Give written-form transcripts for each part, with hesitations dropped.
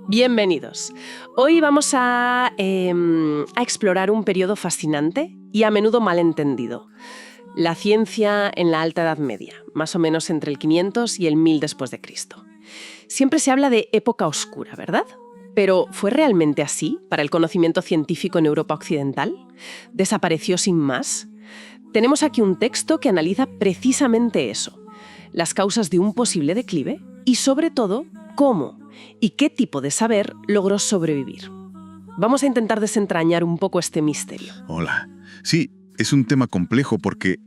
Bienvenidos. Hoy vamos a explorar un periodo fascinante y a menudo malentendido. La ciencia en la Alta Edad Media, más o menos entre el 500 y el 1000 después de Cristo. Siempre se habla de época oscura, ¿verdad? Pero ¿fue realmente así para el conocimiento científico en Europa occidental? ¿Desapareció sin más? Tenemos aquí un texto que analiza precisamente eso, las causas de un posible declive y, sobre todo, cómo y qué tipo de saber logró sobrevivir. Vamos a intentar desentrañar un poco este misterio. Hola. Sí, es un tema complejo porque,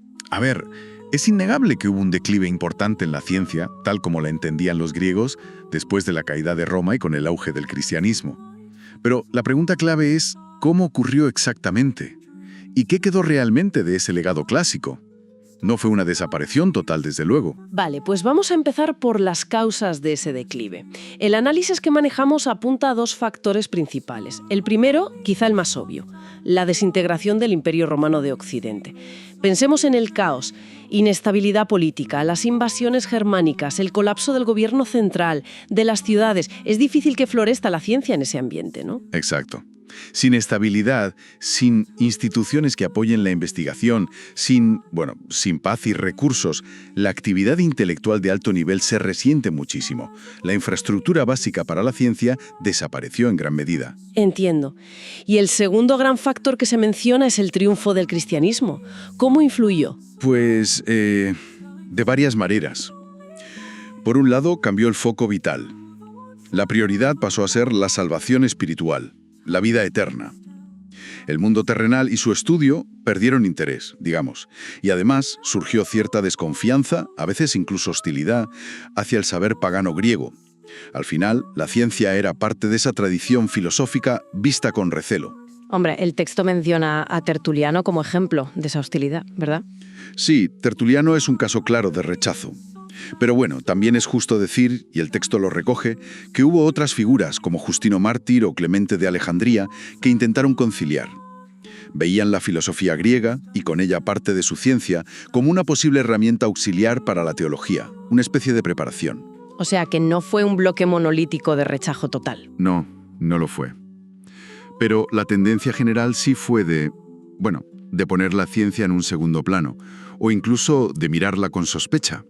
es innegable que hubo un declive importante en la ciencia, tal como la entendían los griegos, después de la caída de Roma y con el auge del cristianismo. Pero la pregunta clave es, ¿cómo ocurrió exactamente? ¿Y qué quedó realmente de ese legado clásico? No fue una desaparición total, desde luego. Vale, pues vamos a empezar por las causas de ese declive. El análisis que manejamos apunta a dos factores principales. El primero, quizá el más obvio, la desintegración del Imperio Romano de Occidente. Pensemos en el caos, inestabilidad política, las invasiones germánicas, el colapso del gobierno central, de las ciudades. Es difícil que florezca la ciencia en ese ambiente, ¿no? Exacto. Sin estabilidad, sin instituciones que apoyen la investigación, sin paz y recursos, la actividad intelectual de alto nivel se resiente muchísimo. La infraestructura básica para la ciencia desapareció en gran medida. Entiendo. Y el segundo gran factor que se menciona es el triunfo del cristianismo. ¿Cómo influyó? Pues, de varias maneras. Por un lado, cambió el foco vital. La prioridad pasó a ser la salvación espiritual, la vida eterna. El mundo terrenal y su estudio perdieron interés, digamos, y además surgió cierta desconfianza, a veces incluso hostilidad, hacia el saber pagano griego. Al final, la ciencia era parte de esa tradición filosófica vista con recelo. Hombre, el texto menciona a Tertuliano como ejemplo de esa hostilidad, ¿verdad? Sí, Tertuliano es un caso claro de rechazo. Pero bueno, también es justo decir, y el texto lo recoge, que hubo otras figuras como Justino Mártir o Clemente de Alejandría que intentaron conciliar. Veían la filosofía griega, y con ella parte de su ciencia, como una posible herramienta auxiliar para la teología, una especie de preparación. O sea, que no fue un bloque monolítico de rechazo total. No, no lo fue. Pero la tendencia general sí fue de poner la ciencia en un segundo plano, o incluso de mirarla con sospecha.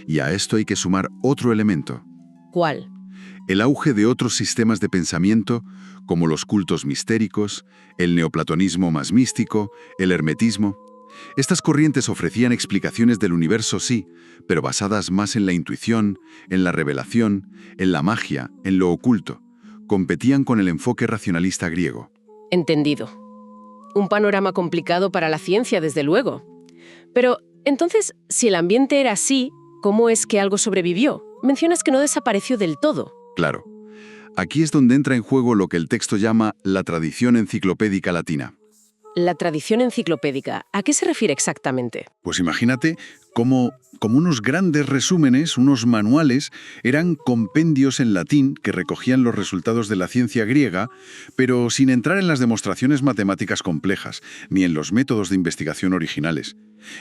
Y a esto hay que sumar otro elemento. ¿Cuál? El auge de otros sistemas de pensamiento, como los cultos mistéricos, el neoplatonismo más místico, el hermetismo. Estas corrientes ofrecían explicaciones del universo, sí, pero basadas más en la intuición, en la revelación, en la magia, en lo oculto. Competían con el enfoque racionalista griego. Entendido. Un panorama complicado para la ciencia, desde luego. Pero, entonces, si el ambiente era así, ¿cómo es que algo sobrevivió? Mencionas que no desapareció del todo. Claro. Aquí es donde entra en juego lo que el texto llama la tradición enciclopédica latina. La tradición enciclopédica, ¿a qué se refiere exactamente? Pues imagínate como unos grandes resúmenes, unos manuales, eran compendios en latín que recogían los resultados de la ciencia griega, pero sin entrar en las demostraciones matemáticas complejas, ni en los métodos de investigación originales.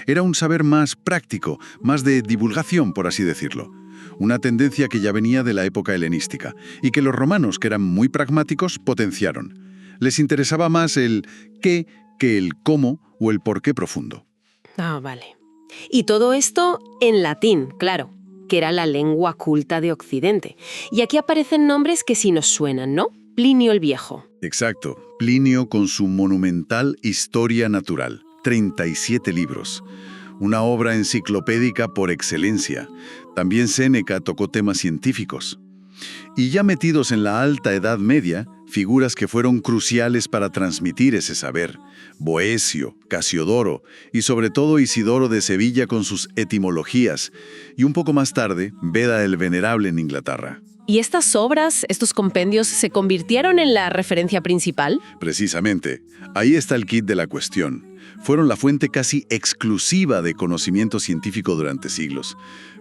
Era un saber más práctico, más de divulgación, por así decirlo. Una tendencia que ya venía de la época helenística, y que los romanos, que eran muy pragmáticos, potenciaron. Les interesaba más el qué que el cómo o el por qué profundo. Ah, vale. Y todo esto en latín, claro, que era la lengua culta de Occidente. Y aquí aparecen nombres que sí nos suenan, ¿no? Plinio el Viejo. Exacto. Plinio con su monumental Historia Natural. 37 libros. Una obra enciclopédica por excelencia. También Séneca tocó temas científicos. Y ya metidos en la Alta Edad Media, figuras que fueron cruciales para transmitir ese saber. Boecio, Casiodoro y sobre todo Isidoro de Sevilla con sus etimologías. Y un poco más tarde, Beda el Venerable en Inglaterra. ¿Y estas obras, estos compendios, se convirtieron en la referencia principal? Precisamente. Ahí está el quid de la cuestión. Fueron la fuente casi exclusiva de conocimiento científico durante siglos.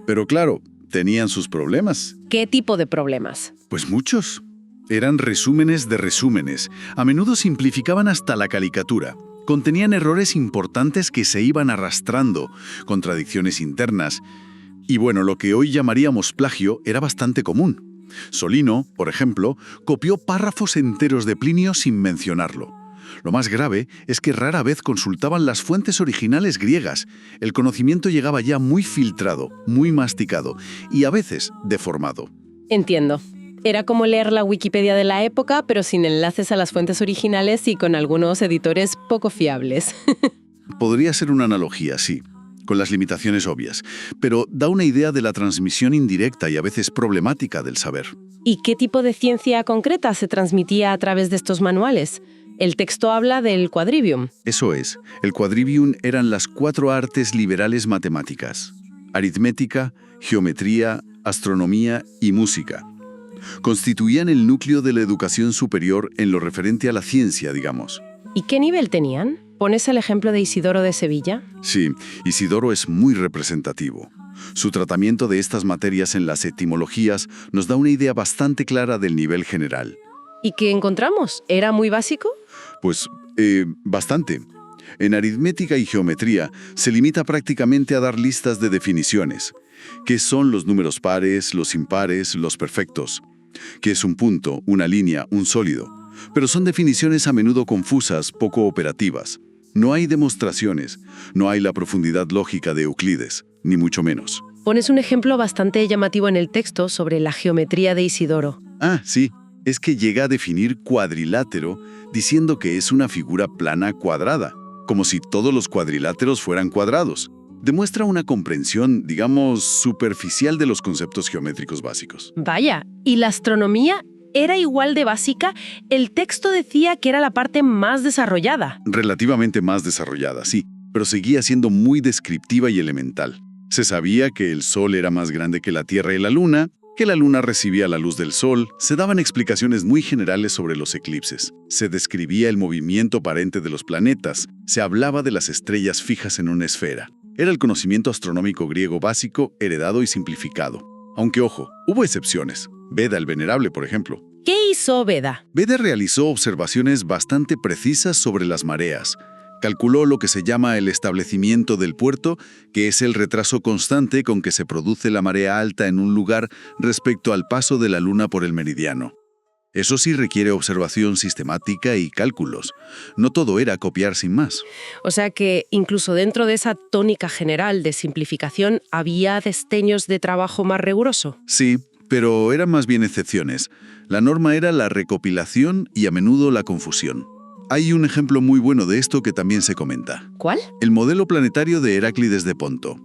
Pero claro, tenían sus problemas. ¿Qué tipo de problemas? Pues muchos. Eran resúmenes de resúmenes. A menudo simplificaban hasta la caricatura. Contenían errores importantes que se iban arrastrando, contradicciones internas. Y bueno, lo que hoy llamaríamos plagio era bastante común. Solino, por ejemplo, copió párrafos enteros de Plinio sin mencionarlo. Lo más grave es que rara vez consultaban las fuentes originales griegas. El conocimiento llegaba ya muy filtrado, muy masticado y a veces deformado. Entiendo. Era como leer la Wikipedia de la época, pero sin enlaces a las fuentes originales y con algunos editores poco fiables. Podría ser una analogía, sí, con las limitaciones obvias, pero da una idea de la transmisión indirecta y a veces problemática del saber. ¿Y qué tipo de ciencia concreta se transmitía a través de estos manuales? El texto habla del quadrivium. Eso es, el quadrivium eran las 4 artes liberales matemáticas: aritmética, geometría, astronomía y música. Constituían el núcleo de la educación superior en lo referente a la ciencia, digamos. ¿Y qué nivel tenían? ¿Pones el ejemplo de Isidoro de Sevilla? Sí, Isidoro es muy representativo. Su tratamiento de estas materias en las etimologías nos da una idea bastante clara del nivel general. ¿Y qué encontramos? ¿Era muy básico? Pues, bastante. En aritmética y geometría se limita prácticamente a dar listas de definiciones. ¿Qué son los números pares, los impares, los perfectos? ¿Qué es un punto, una línea, un sólido? Pero son definiciones a menudo confusas, poco operativas. No hay demostraciones, no hay la profundidad lógica de Euclides, ni mucho menos. Pones un ejemplo bastante llamativo en el texto sobre la geometría de Isidoro. Ah, sí, es que llega a definir cuadrilátero diciendo que es una figura plana cuadrada, como si todos los cuadriláteros fueran cuadrados. Demuestra una comprensión, digamos, superficial de los conceptos geométricos básicos. Vaya, ¿y la astronomía era igual de básica? El texto decía que era la parte más desarrollada. Relativamente más desarrollada, sí, pero seguía siendo muy descriptiva y elemental. Se sabía que el Sol era más grande que la Tierra y la Luna, que la Luna recibía la luz del Sol, se daban explicaciones muy generales sobre los eclipses, se describía el movimiento aparente de los planetas, se hablaba de las estrellas fijas en una esfera. Era el conocimiento astronómico griego básico, heredado y simplificado. Aunque, ojo, hubo excepciones. Beda el Venerable, por ejemplo. ¿Qué hizo Beda? Beda realizó observaciones bastante precisas sobre las mareas. Calculó lo que se llama el establecimiento del puerto, que es el retraso constante con que se produce la marea alta en un lugar respecto al paso de la Luna por el meridiano. Eso sí requiere observación sistemática y cálculos. No todo era copiar sin más. O sea que incluso dentro de esa tónica general de simplificación había destellos de trabajo más riguroso. Sí, pero eran más bien excepciones. La norma era la recopilación y a menudo la confusión. Hay un ejemplo muy bueno de esto que también se comenta. ¿Cuál? El modelo planetario de Heráclides de Ponto.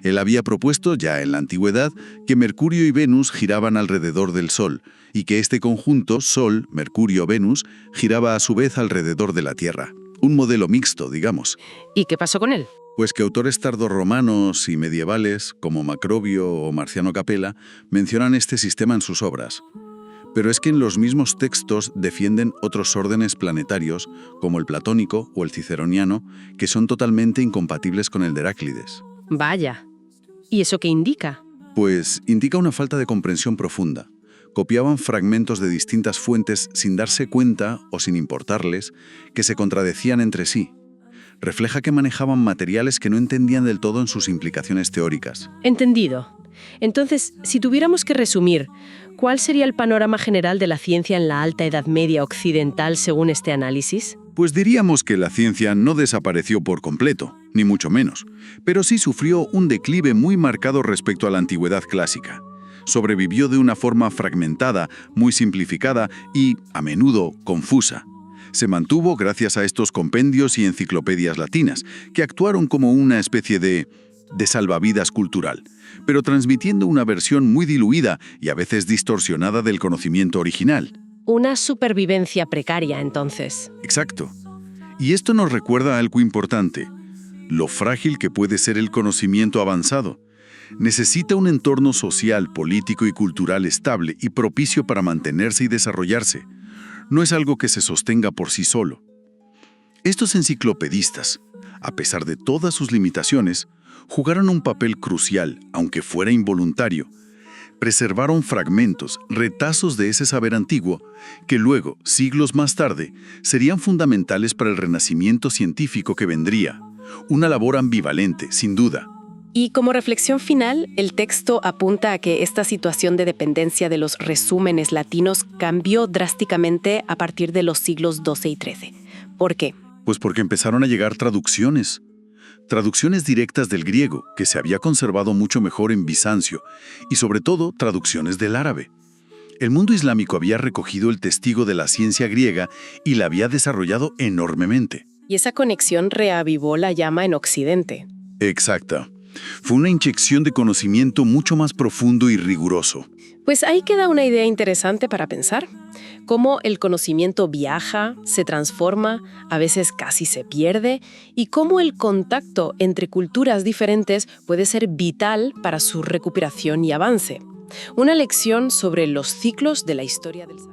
Él había propuesto ya en la antigüedad que Mercurio y Venus giraban alrededor del Sol y que este conjunto, Sol, Mercurio, Venus, giraba a su vez alrededor de la Tierra. Un modelo mixto, digamos. ¿Y qué pasó con él? Pues que autores tardorromanos y medievales, como Macrobio o Marciano Capella, mencionan este sistema en sus obras. Pero es que en los mismos textos defienden otros órdenes planetarios, como el platónico o el ciceroniano, que son totalmente incompatibles con el de Heráclides. Vaya. ¿Y eso qué indica? Pues indica una falta de comprensión profunda. Copiaban fragmentos de distintas fuentes sin darse cuenta o sin importarles que se contradecían entre sí. Refleja que manejaban materiales que no entendían del todo en sus implicaciones teóricas. Entendido. Entonces, si tuviéramos que resumir, ¿cuál sería el panorama general de la ciencia en la Alta Edad Media occidental según este análisis? Pues diríamos que la ciencia no desapareció por completo, ni mucho menos, pero sí sufrió un declive muy marcado respecto a la antigüedad clásica. Sobrevivió de una forma fragmentada, muy simplificada y, a menudo, confusa. Se mantuvo gracias a estos compendios y enciclopedias latinas, que actuaron como una especie de salvavidas cultural, pero transmitiendo una versión muy diluida y a veces distorsionada del conocimiento original. Una supervivencia precaria, entonces. Exacto. Y esto nos recuerda algo importante: lo frágil que puede ser el conocimiento avanzado. Necesita un entorno social, político y cultural estable y propicio para mantenerse y desarrollarse. No es algo que se sostenga por sí solo. Estos enciclopedistas, a pesar de todas sus limitaciones, jugaron un papel crucial, aunque fuera involuntario. Preservaron fragmentos, retazos de ese saber antiguo, que luego, siglos más tarde, serían fundamentales para el renacimiento científico que vendría. Una labor ambivalente, sin duda. Y como reflexión final, el texto apunta a que esta situación de dependencia de los resúmenes latinos cambió drásticamente a partir de los siglos XII y XIII. ¿Por qué? Pues porque empezaron a llegar traducciones. Traducciones directas del griego, que se había conservado mucho mejor en Bizancio, y sobre todo traducciones del árabe. El mundo islámico había recogido el testigo de la ciencia griega y la había desarrollado enormemente. Y esa conexión reavivó la llama en Occidente. Exacta. Fue una inyección de conocimiento mucho más profundo y riguroso. Pues ahí queda una idea interesante para pensar. Cómo el conocimiento viaja, se transforma, a veces casi se pierde, y cómo el contacto entre culturas diferentes puede ser vital para su recuperación y avance. Una lección sobre los ciclos de la historia del saber.